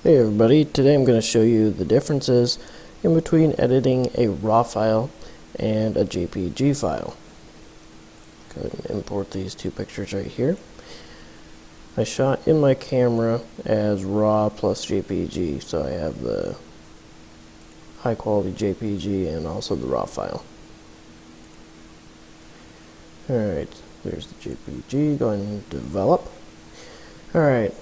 Hey everybody, today I'm going to show you the differences in between editing a RAW file and a JPG file. Go ahead and import these two pictures right here. I shot in my camera as RAW plus JPG, so I have the high quality JPG and also the RAW file. Alright, there's the JPG, go ahead and develop. Alright.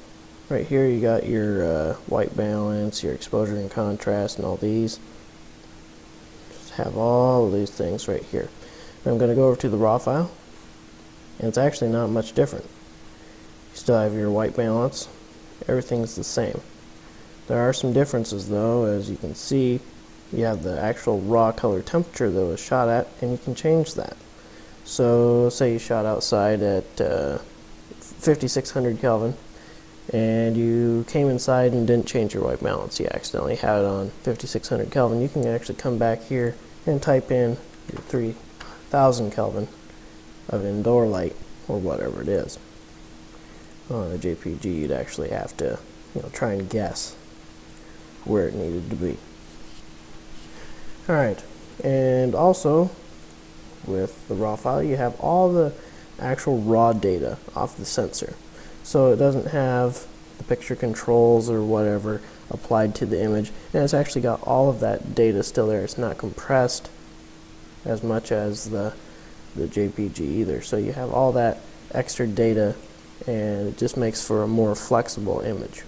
Right here you got your white balance, your exposure and contrast, and all these. Just have all of these things right here. And I'm going to go over to the RAW file, and it's actually not much different. You still have your white balance, everything's the same. There are some differences though. As you can see, you have the actual raw color temperature that was shot at, and you can change that. So say you shot outside at 5600 Kelvin, and you came inside and didn't change your white balance. You accidentally had it on 5600 Kelvin. You can actually come back here and type in your 3000 Kelvin of indoor light or whatever it is. On a JPG, you'd actually have to, try and guess where it needed to be. Alright, and also with the RAW file, you have all the actual raw data off the sensor. So it doesn't have the picture controls or whatever applied to the image, and it's actually got all of that data still there. It's not compressed as much as the JPG either. So you have all that extra data, and it just makes for a more flexible image.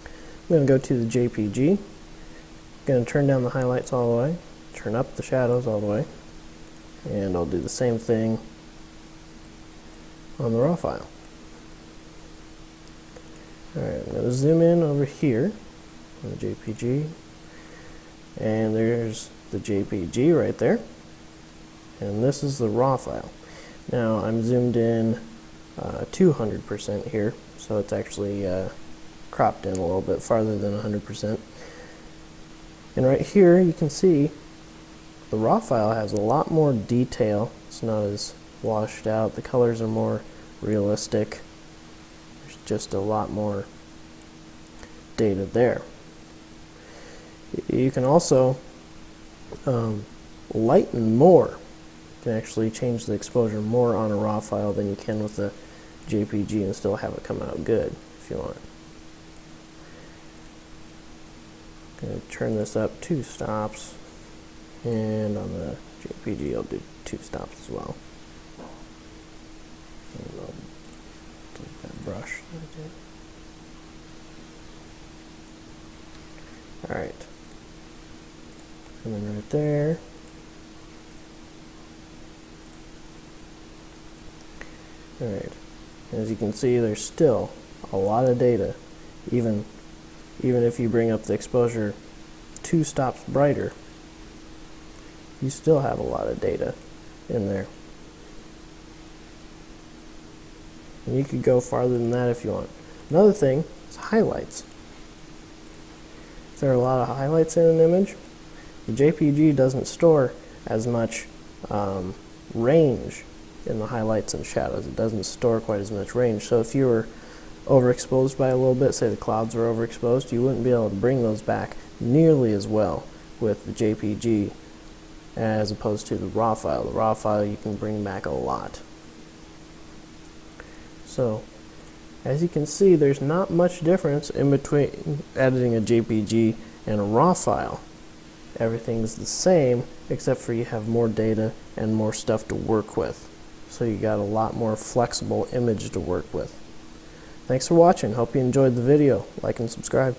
I'm going to go to the JPG. I'm going to turn down the highlights all the way, turn up the shadows all the way, and I'll do the same thing on the RAW file. Alright, I'm going to zoom in over here on the JPG, and there's the JPG right there, and this is the RAW file. Now I'm zoomed in 200% here, so it's actually cropped in a little bit farther than 100%. And right here you can see the RAW file has a lot more detail. It's not as washed out. The colors are more realistic. Just a lot more data there. You can also lighten more. You can actually change the exposure more on a RAW file than you can with a JPG and still have it come out good if you want. I'm going to turn this up 2 stops, and on the JPG I'll do 2 stops as well. And I'll take that brush. Alright. And then right there. Alright. As you can see, there's still a lot of data. Even if you bring up the exposure 2 stops brighter, you still have a lot of data in there. And you could go farther than that if you want. Another thing is highlights. If there are a lot of highlights in an image, the JPG doesn't store as much range in the highlights and shadows. It doesn't store quite as much range. So if you were overexposed by a little bit, say the clouds were overexposed, you wouldn't be able to bring those back nearly as well with the JPG as opposed to the RAW file. The RAW file you can bring back a lot. So, as you can see, there's not much difference in between editing a JPG and a RAW file. Everything's the same, except for you have more data and more stuff to work with. So you got a lot more flexible image to work with. Thanks for watching. Hope you enjoyed the video. Like and subscribe.